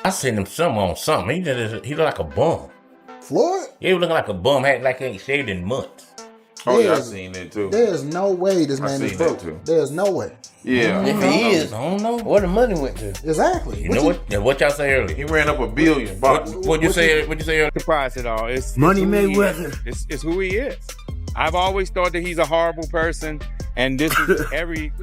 I seen him on something. He look like a bum. Floyd? He was looking like a bum, had like he ain't shaved in months. Oh yeah, I seen that too. There's no way this man is broke. There's no way. Yeah. If he is, I don't know where the money went to. Exactly. You know what? Yeah, what y'all say earlier? He ran up $1 billion. What'd you say earlier? Surprise at all. It's Money Mayweather. It's who he is. I've always thought that he's a horrible person, and this is every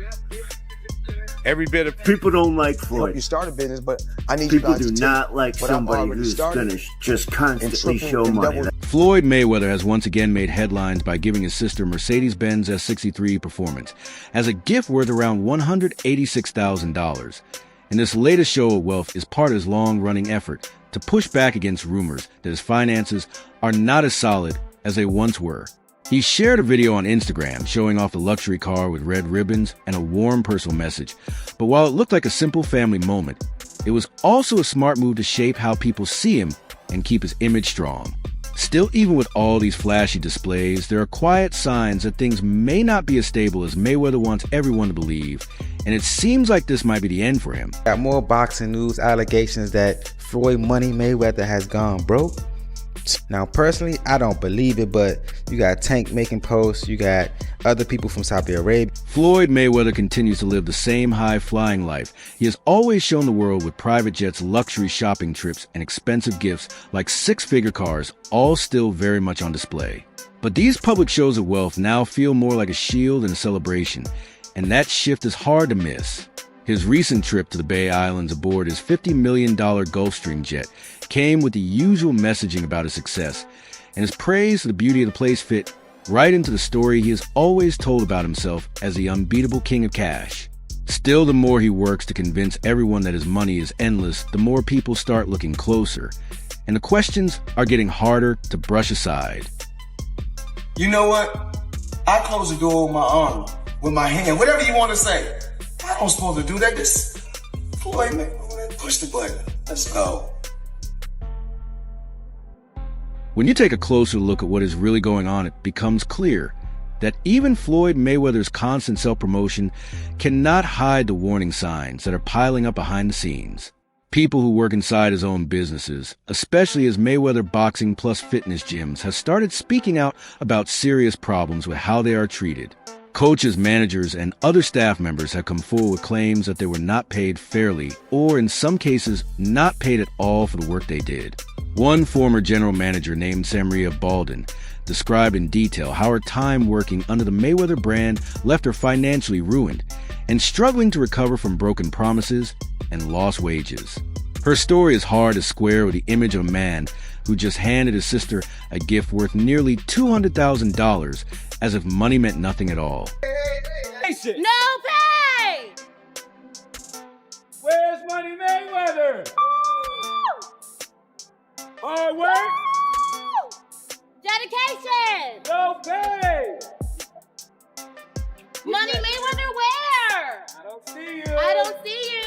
bit of. People don't like Floyd. You start a business, but I need People you guys do not like somebody who's gonna just constantly show money. Floyd Mayweather has once again made headlines by giving his sister Mercedes-Benz S63 Performance as a gift worth around $186,000. And this latest show of wealth is part of his long-running effort to push back against rumors that his finances are not as solid as they once were. He shared a video on Instagram showing off the luxury car with red ribbons and a warm personal message. But while it looked like a simple family moment, it was also a smart move to shape how people see him and keep his image strong. Still, even with all these flashy displays, there are quiet signs that things may not be as stable as Mayweather wants everyone to believe, and it seems like this might be the end for him. Got more boxing news allegations that Floyd Money Mayweather has gone broke. Now, personally, I don't believe it, but you got Tank making posts, you got other people from Saudi Arabia. Floyd Mayweather continues to live the same high-flying life. He has always shown the world with private jets, luxury shopping trips, and expensive gifts like six-figure cars, all still very much on display. But these public shows of wealth now feel more like a shield and a celebration, and that shift is hard to miss. His recent trip to the Bay Islands aboard his $50 million Gulfstream jet came with the usual messaging about his success, and his praise for the beauty of the place fit right into the story he has always told about himself as the unbeatable king of cash. Still, the more he works to convince everyone that his money is endless, the more people start looking closer, and the questions are getting harder to brush aside. You know what? I close the door with my arm, with my hand, whatever you want to say. I don't supposed to do that. Just Floyd, man, push the button. Let's go. When you take a closer look at what is really going on, it becomes clear that even Floyd Mayweather's constant self-promotion cannot hide the warning signs that are piling up behind the scenes. People who work inside his own businesses, especially his Mayweather Boxing Plus fitness gyms, have started speaking out about serious problems with how they are treated. Coaches, managers, and other staff members have come forward with claims that they were not paid fairly, or in some cases, not paid at all for the work they did. One former general manager named Samria Baldwin described in detail how her time working under the Mayweather brand left her financially ruined and struggling to recover from broken promises and lost wages. Her story is hard to square with the image of a man who just handed his sister a gift worth nearly $200,000 as if money meant nothing at all. No pay! Where's Money Mayweather? Hard work? Dedication! No pay! Money Mayweather where? I don't see you. I don't see you.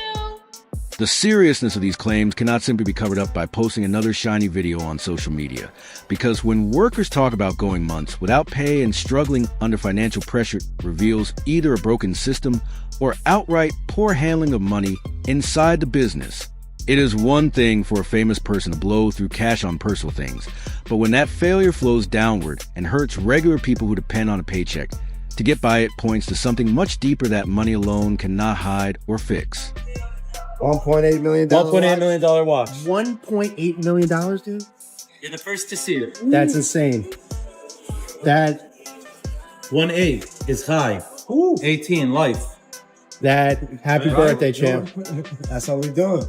The seriousness of these claims cannot simply be covered up by posting another shiny video on social media, because when workers talk about going months without pay and struggling under financial pressure, it reveals either a broken system or outright poor handling of money inside the business. It is one thing for a famous person to blow through cash on personal things, but when that failure flows downward and hurts regular people who depend on a paycheck, to get by it points to something much deeper that money alone cannot hide or fix. $1.8 million. $1.8 million watch. $1.8 million, dude? You're the first to see it. That's insane. That 1.8 is high. 18 life. Happy birthday, champ. That's how we doing.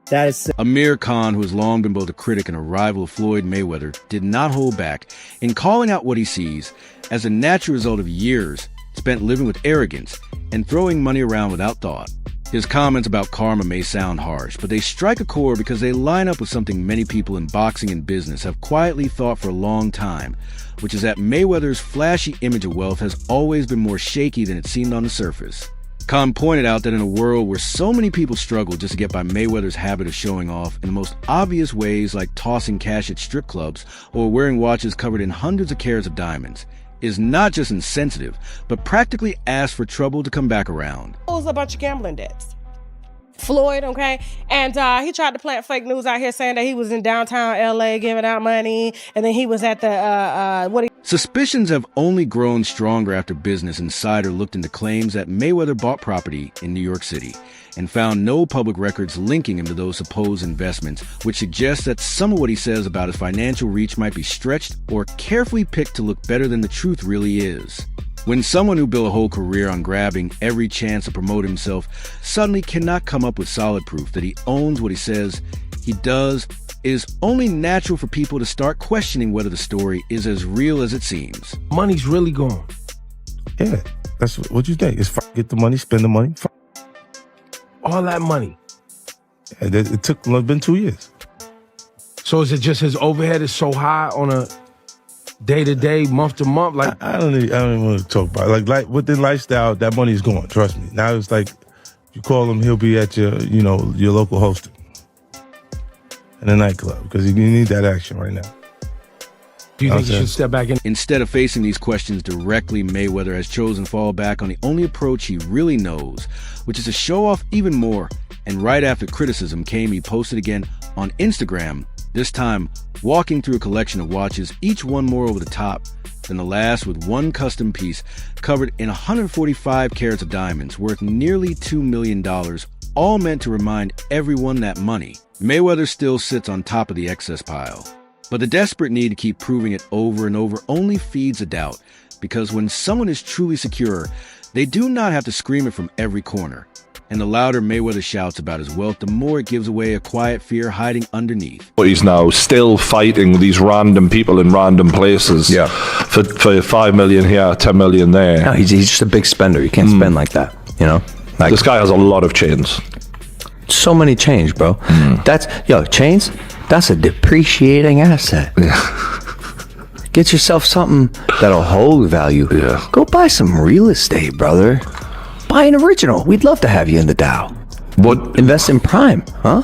That is Amir Khan, who has long been both a critic and a rival of Floyd Mayweather, did not hold back in calling out what he sees as a natural result of years spent living with arrogance and throwing money around without thought. His comments about karma may sound harsh, but they strike a chord because they line up with something many people in boxing and business have quietly thought for a long time, which is that Mayweather's flashy image of wealth has always been more shaky than it seemed on the surface. Khan pointed out that in a world where so many people struggle just to get by, Mayweather's habit of showing off in the most obvious ways, like tossing cash at strip clubs or wearing watches covered in hundreds of carats of diamonds, is not just insensitive, but practically asks for trouble to come back around. About your gambling debts. Floyd, okay? And he tried to plant fake news out here saying that he was in downtown LA giving out money, and then he was at the, Suspicions have only grown stronger after Business Insider looked into claims that Mayweather bought property in New York City and found no public records linking him to those supposed investments, which suggests that some of what he says about his financial reach might be stretched or carefully picked to look better than the truth really is. When someone who built a whole career on grabbing every chance to promote himself suddenly cannot come up with solid proof that he owns what he says he does, it is only natural for people to start questioning whether the story is as real as it seems. Money's really gone. Yeah, that's what you think. It's get the money, spend the money. All that money. And it took been 2 years. So is it just his overhead is so high on a day-to-day, month-to-month? Like I don't even want to talk about it. Like with the lifestyle, that money's gone, trust me. Now it's like, you call him, he'll be at your local hosting in a nightclub because you need that action right now. Do you think he should step back in? Instead of facing these questions directly, Mayweather has chosen to fall back on the only approach he really knows, which is to show off even more. And right after criticism came, he posted again on Instagram, this time walking through a collection of watches, each one more over the top than the last, with one custom piece covered in 145 carats of diamonds worth nearly $2 million, all meant to remind everyone that money. Mayweather still sits on top of the excess pile. But the desperate need to keep proving it over and over only feeds a doubt, because when someone is truly secure, they do not have to scream it from every corner. And the louder Mayweather shouts about his wealth, the more it gives away a quiet fear hiding underneath. But he's now still fighting these random people in random places for 5 million here, 10 million there. No, he's just a big spender. You can't spend like that, you know? Like, this guy has a lot of chains. So many chains, bro. Chains, that's a depreciating asset. Get yourself something that'll hold value. Go buy some real estate, brother. Buy an original. We'd love to have you in the Dow. Invest in Prime, huh?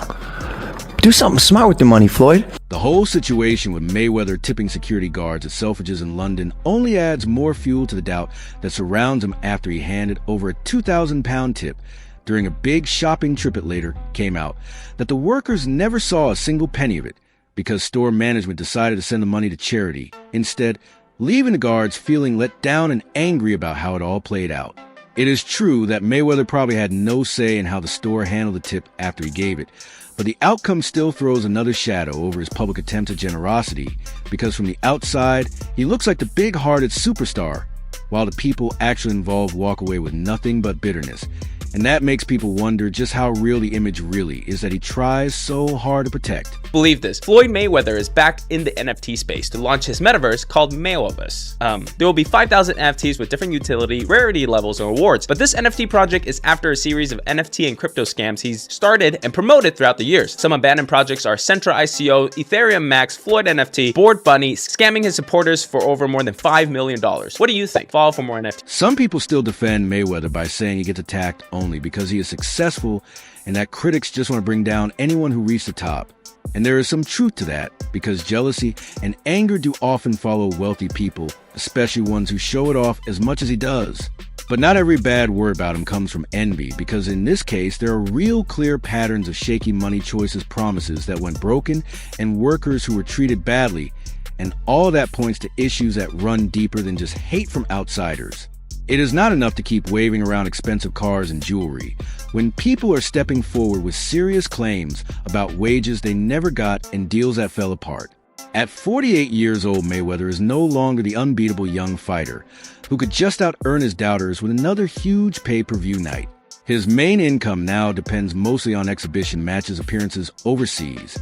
Do something smart with the money, Floyd. The whole situation with Mayweather tipping security guards at Selfridges in London only adds more fuel to the doubt that surrounds him after he handed over a 2,000-pound tip during a big shopping trip. It later came out that the workers never saw a single penny of it because store management decided to send the money to charity, instead leaving the guards feeling let down and angry about how it all played out. It is true that Mayweather probably had no say in how the store handled the tip after he gave it, but the outcome still throws another shadow over his public attempt at generosity, because from the outside, he looks like the big-hearted superstar, while the people actually involved walk away with nothing but bitterness. And that makes people wonder just how real the image really is that he tries so hard to protect. Believe this, Floyd Mayweather is back in the NFT space to launch his metaverse called Mayweverse. There will be 5,000 NFTs with different utility, rarity levels, and rewards. But this NFT project is after a series of NFT and crypto scams he's started and promoted throughout the years. Some abandoned projects are Centra ICO, Ethereum Max, Floyd NFT, Bored Bunny, scamming his supporters for over more than $5 million. What do you think? Follow for more NFTs. Some people still defend Mayweather by saying he gets attacked only because he is successful and that critics just want to bring down anyone who reached the top. And there is some truth to that, because jealousy and anger do often follow wealthy people, especially ones who show it off as much as he does. But not every bad word about him comes from envy, because in this case, there are real clear patterns of shaky money choices, promises that went broken, and workers who were treated badly. And all that points to issues that run deeper than just hate from outsiders. It is not enough to keep waving around expensive cars and jewelry when people are stepping forward with serious claims about wages they never got and deals that fell apart. At 48 years old, Mayweather is no longer the unbeatable young fighter who could just out-earn his doubters with another huge pay-per-view night. His main income now depends mostly on exhibition matches appearances overseas,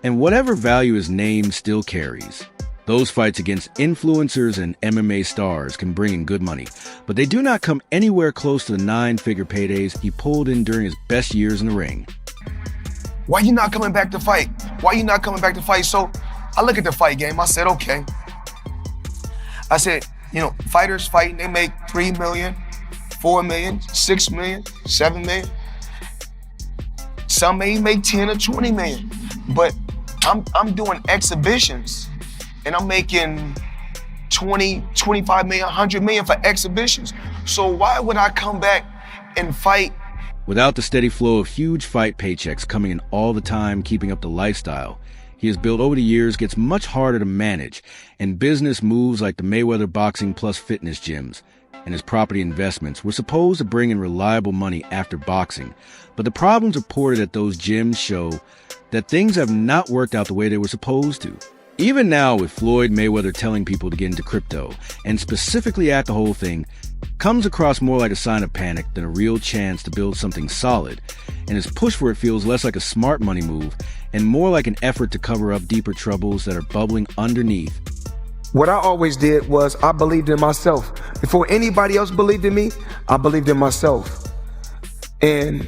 and whatever value his name still carries. Those fights against influencers and MMA stars can bring in good money, but they do not come anywhere close to the 9-figure paydays he pulled in during his best years in the ring. Why you not coming back to fight? Why you not coming back to fight? So I look at the fight game, I said, okay. I said, fighters fighting, they make 3 million, 4 million, 6 million, 7 million. Some may make 10 or 20 million, but I'm doing exhibitions. And I'm making 20, 25 million, 100 million for exhibitions. So why would I come back and fight Without the steady flow of huge fight paychecks coming in all the time, keeping up the lifestyle he has built over the years gets much harder to manage, and business moves like the Mayweather Boxing Plus Fitness gyms and his property investments were supposed to bring in reliable money after boxing, but the problems reported at those gyms show that things have not worked out the way they were supposed to. Even now, with Floyd Mayweather telling people to get into crypto, and specifically at the whole thing, comes across more like a sign of panic than a real chance to build something solid, and his push for it feels less like a smart money move and more like an effort to cover up deeper troubles that are bubbling underneath. What I always did was I believed in myself. Before anybody else believed in me, I believed in myself. And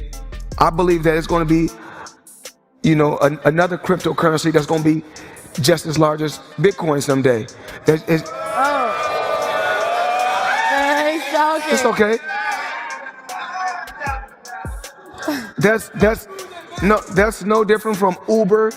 I believe that it's going to be, another cryptocurrency that's going to be just as large as Bitcoin someday. It's okay. That's no different from Uber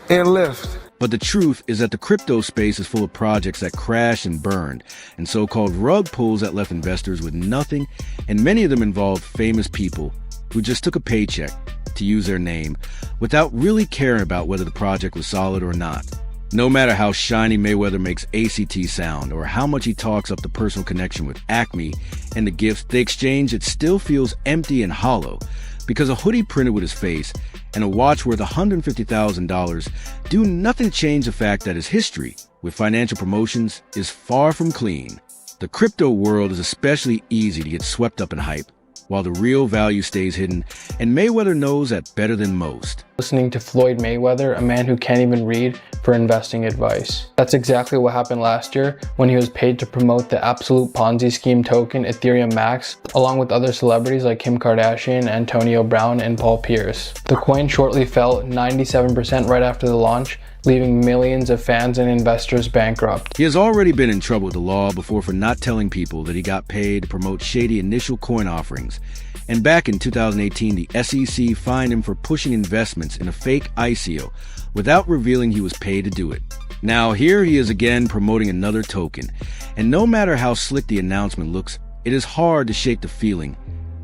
and Lyft. But the truth is that the crypto space is full of projects that crashed and burned, and so-called rug pulls that left investors with nothing, and many of them involved famous people who just took a paycheck, to use their name, without really caring about whether the project was solid or not. No matter how shiny Mayweather makes ACT sound, or how much he talks up the personal connection with Acme and the gifts they exchange, it still feels empty and hollow, because a hoodie printed with his face and a watch worth $150,000 do nothing to change the fact that his history with financial promotions is far from clean. The crypto world is especially easy to get swept up in hype, while the real value stays hidden, and Mayweather knows that better than most. Listening to Floyd Mayweather, a man who can't even read, for investing advice. That's exactly what happened last year when he was paid to promote the absolute Ponzi scheme token Ethereum Max, along with other celebrities like Kim Kardashian, Antonio Brown, and Paul Pierce. The coin shortly fell 97% right after the launch, leaving millions of fans and investors bankrupt. He has already been in trouble with the law before for not telling people that he got paid to promote shady initial coin offerings. And back in 2018, the SEC fined him for pushing investments in a fake ICO without revealing he was paid to do it. Now here he is again promoting another token. And no matter how slick the announcement looks, it is hard to shake the feeling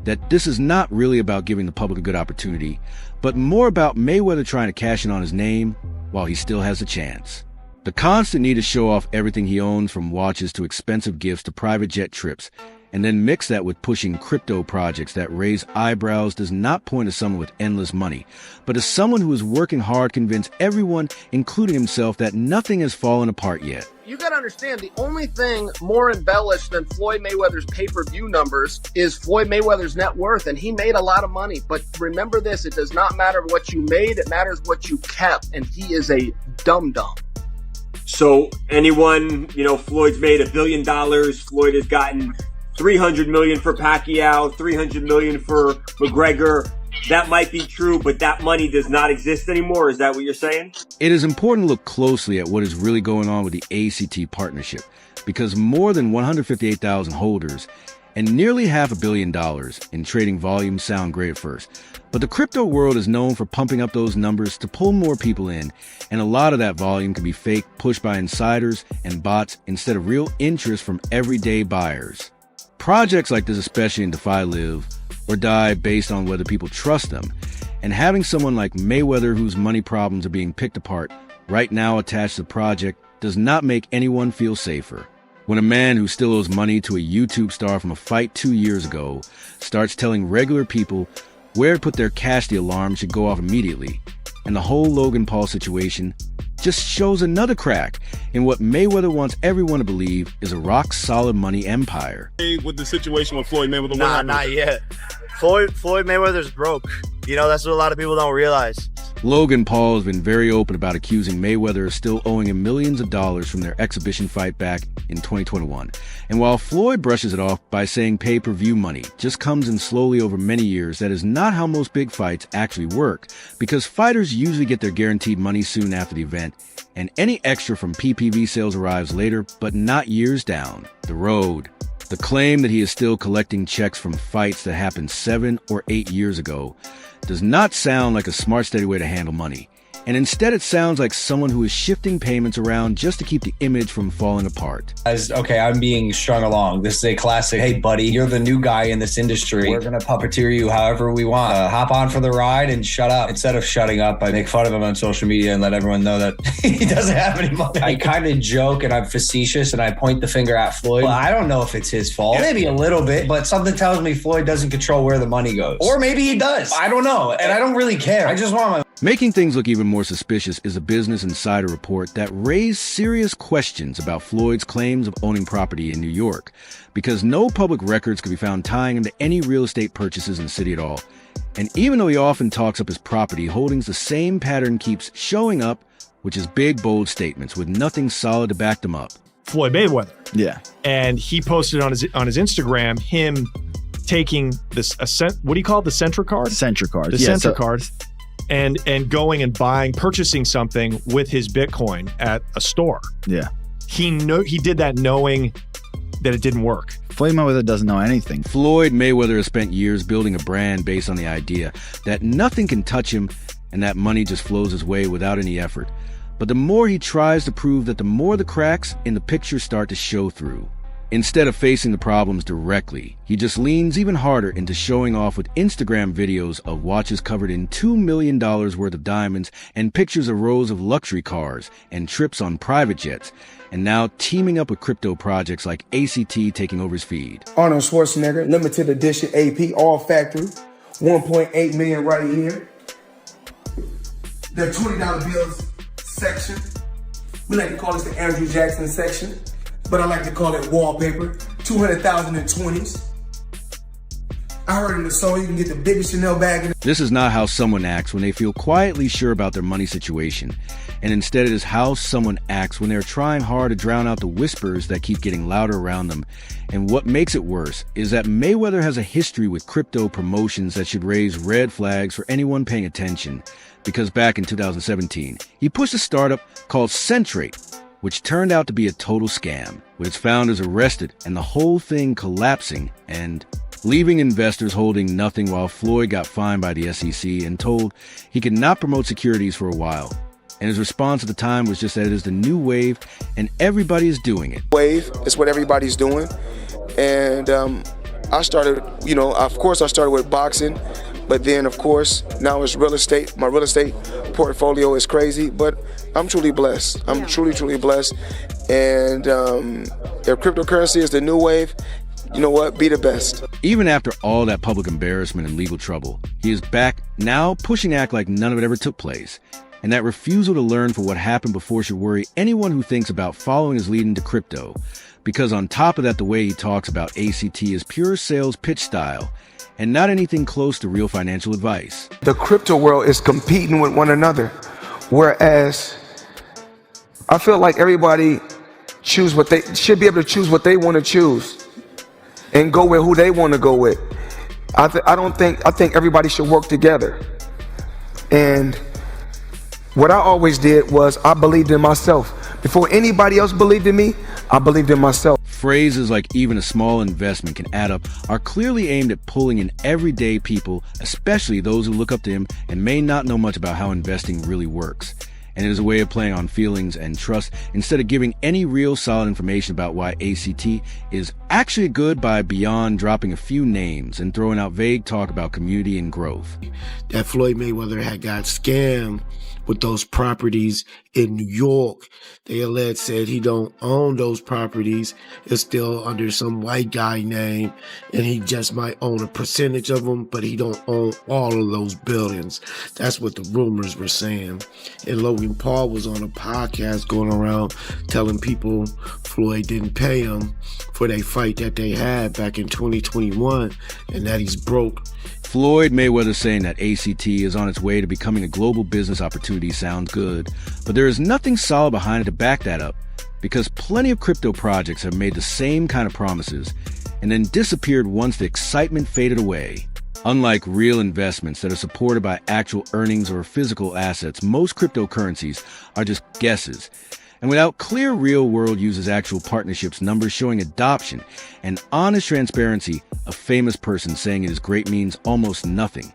that this is not really about giving the public a good opportunity, but more about Mayweather trying to cash in on his name while he still has a chance. The constant need to show off everything he owns, from watches to expensive gifts to private jet trips, and then mix that with pushing crypto projects that raise eyebrows, does not point to someone with endless money, but as someone who is working hard to convince everyone, including himself, that nothing has fallen apart yet. You gotta understand, the only thing more embellished than Floyd Mayweather's pay-per-view numbers is Floyd Mayweather's net worth, and he made a lot of money. But remember this, it does not matter what you made, it matters what you kept, and he is a dum-dum. So anyone, Floyd's made $1 billion, Floyd has gotten $300 million for Pacquiao, $300 million for McGregor. That might be true, but that money does not exist anymore. Is that what you're saying? It is important to look closely at what is really going on with the ACT partnership, because more than 158,000 holders and nearly $500 million in trading volume sound great at first. But the crypto world is known for pumping up those numbers to pull more people in, and a lot of that volume can be fake, pushed by insiders and bots instead of real interest from everyday buyers. Projects like this especially in DeFi live or die based on whether people trust them, and having someone like Mayweather, whose money problems are being picked apart, right now attached to the project does not make anyone feel safer. When a man who still owes money to a YouTube star from a fight 2 years ago starts telling regular people where to put their cash, the alarm should go off immediately, and the whole Logan Paul situation just shows another crack in what Mayweather wants everyone to believe is a rock-solid money empire. With the situation with Floyd Mayweather? Nah, not yet. Floyd Mayweather's broke. That's what a lot of people don't realize. Logan Paul has been very open about accusing Mayweather of still owing him millions of dollars from their exhibition fight back in 2021. And while Floyd brushes it off by saying pay-per-view money just comes in slowly over many years, that is not how most big fights actually work, because fighters usually get their guaranteed money soon after the event, and any extra from PPV sales arrives later, but not years down the road. The claim that he is still collecting checks from fights that happened 7 or 8 years ago does not sound like a smart, steady way to handle money. And instead it sounds like someone who is shifting payments around just to keep the image from falling apart. As okay, I'm being strung along. This is a classic, hey buddy, you're the new guy in this industry. We're gonna puppeteer you however we want. Hop on for the ride and shut up. Instead of shutting up, I make fun of him on social media and let everyone know that he doesn't have any money. I kind of joke and I'm facetious and I point the finger at Floyd. Well, I don't know if it's his fault. Maybe a little bit, but something tells me Floyd doesn't control where the money goes. Or maybe he does. I don't know. And I don't really care. I just want my... Making things look even more suspicious is a Business Insider report that raised serious questions about Floyd's claims of owning property in New York, because no public records could be found tying him to any real estate purchases in the city at all. And even though he often talks up his property holdings, the same pattern keeps showing up, which is big, bold statements with nothing solid to back them up. Floyd Mayweather. Yeah. And he posted on his Instagram him taking this, what do you call it? The Centra card? Centra card. The Centra card. And going and purchasing something with his Bitcoin at a store. Yeah. He did that knowing that it didn't work. Floyd Mayweather doesn't know anything. Floyd Mayweather has spent years building a brand based on the idea that nothing can touch him and that money just flows his way without any effort. But the more he tries to prove that, the more the cracks in the picture start to show through. Instead of facing the problems directly, he just leans even harder into showing off with Instagram videos of watches covered in $2 million worth of diamonds and pictures of rows of luxury cars and trips on private jets, and now teaming up with crypto projects like ACT taking over his feed. Arnold Schwarzenegger, limited edition AP, all factory, 1.8 million right here. The $20 bills section. We like to call this the Andrew Jackson section, but I like to call it wallpaper. 200,000 in 20s. I heard in the song you can get the biggest Chanel bag in. This is not how someone acts when they feel quietly sure about their money situation, and instead it is how someone acts when they're trying hard to drown out the whispers that keep getting louder around them. And what makes it worse is that Mayweather has a history with crypto promotions that should raise red flags for anyone paying attention, because back in 2017, he pushed a startup called Centrate, which turned out to be a total scam, with its founders arrested and the whole thing collapsing and leaving investors holding nothing, while Floyd got fined by the SEC and told he could not promote securities for a while. And his response at the time was just that it is the new wave and everybody is doing it. Wave is what everybody's doing. And I started, of course I started with boxing, but then of course now it's real estate. My real estate portfolio is crazy, but I'm truly blessed. I'm truly blessed. And if cryptocurrency is the new wave, you know what? Be the best. Even after all that public embarrassment and legal trouble, he is back now pushing to act like none of it ever took place. And that refusal to learn for what happened before should worry anyone who thinks about following his lead into crypto. Because on top of that, the way he talks about ACT is pure sales pitch style and not anything close to real financial advice. The crypto world is competing with one another, whereas I feel like everybody should be able to choose what they want to choose and go with who they want to go with. I think everybody should work together. And what I always did was I believed in myself. Before anybody else believed in me, I believed in myself. Phrases like even a small investment can add up are clearly aimed at pulling in everyday people, especially those who look up to him and may not know much about how investing really works. And it is a way of playing on feelings and trust instead of giving any real solid information about why ACT is actually good by beyond dropping a few names and throwing out vague talk about community and growth. That Floyd Mayweather had got scammed with those properties in New York. They alleged said he don't own those properties. It's still under some white guy name, and he just might own a percentage of them, but he don't own all of those buildings. That's what the rumors were saying. And Logan Paul was on a podcast going around telling people Floyd didn't pay him for their fight that they had back in 2021 and that he's broke. Floyd Mayweather saying that ACT is on its way to becoming a global business opportunity sounds good, but there is nothing solid behind it to back that up, because plenty of crypto projects have made the same kind of promises and then disappeared once the excitement faded away. Unlike real investments that are supported by actual earnings or physical assets, most cryptocurrencies are just guesses. And without clear real-world uses actual partnerships, numbers showing adoption, and honest transparency, a famous person saying it is great means almost nothing.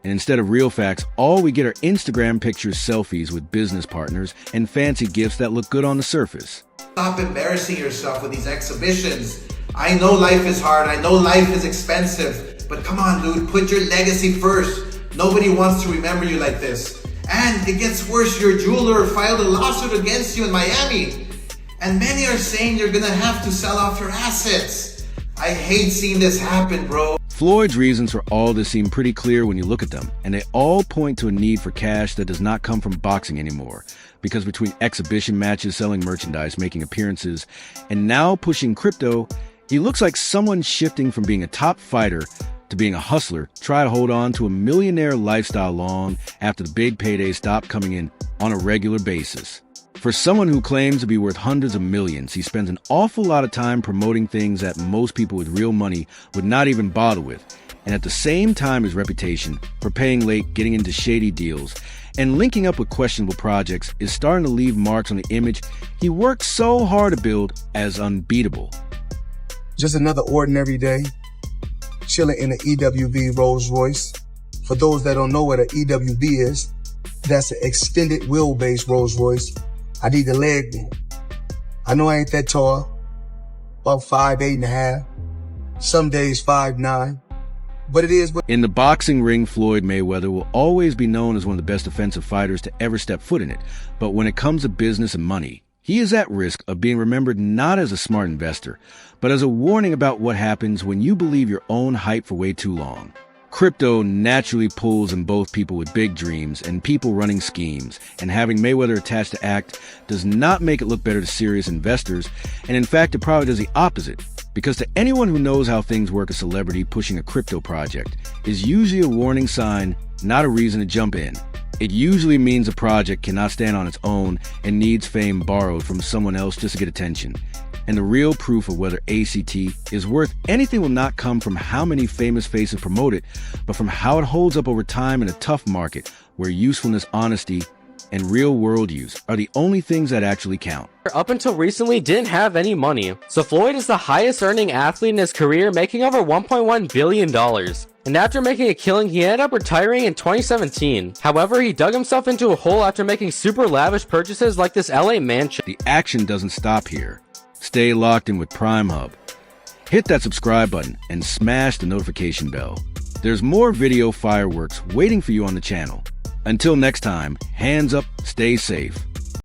And instead of real facts, all we get are Instagram pictures, selfies with business partners, and fancy gifts that look good on the surface. Stop embarrassing yourself with these exhibitions. I know life is hard, I know life is expensive, but come on, dude, put your legacy first. Nobody wants to remember you like this. And it gets worse, your jeweler filed a lawsuit against you in Miami. And many are saying you're gonna have to sell off your assets. I hate seeing this happen, bro. Floyd's reasons for all this seem pretty clear when you look at them, and they all point to a need for cash that does not come from boxing anymore. Because between exhibition matches, selling merchandise, making appearances, and now pushing crypto, he looks like someone shifting from being a top fighter to being a hustler, try to hold on to a millionaire lifestyle long after the big paydays stop coming in on a regular basis. For someone who claims to be worth hundreds of millions, he spends an awful lot of time promoting things that most people with real money would not even bother with. And at the same time, his reputation for paying late, getting into shady deals, and linking up with questionable projects is starting to leave marks on the image he worked so hard to build as unbeatable. Just another ordinary day, chilling in an EWV Rolls Royce. For those that don't know what an EWV is, that's an extended wheelbase Rolls Royce. I need the leg room. I know I ain't that tall, about 5'8.5", some days 5'9", but it is what. In the boxing ring, Floyd Mayweather will always be known as one of the best offensive fighters to ever step foot in it. But when it comes to business and money, he is at risk of being remembered not as a smart investor, but as a warning about what happens when you believe your own hype for way too long. Crypto naturally pulls in both people with big dreams and people running schemes, and having Mayweather attached to ACT does not make it look better to serious investors, and in fact it probably does the opposite, because to anyone who knows how things work, a celebrity pushing a crypto project is usually a warning sign, not a reason to jump in. It usually means a project cannot stand on its own and needs fame borrowed from someone else just to get attention. And the real proof of whether ACT is worth anything will not come from how many famous faces promote it, but from how it holds up over time in a tough market where usefulness, honesty, and real-world use are the only things that actually count. Up until recently, didn't have any money. So Floyd is the highest earning athlete in his career, making over $1.1 billion. And after making a killing, he ended up retiring in 2017. However, he dug himself into a hole after making super lavish purchases like this LA mansion. The action doesn't stop here. Stay locked in with Prime Hub. Hit that subscribe button and smash the notification bell. There's more video fireworks waiting for you on the channel. Until next time, hands up, stay safe.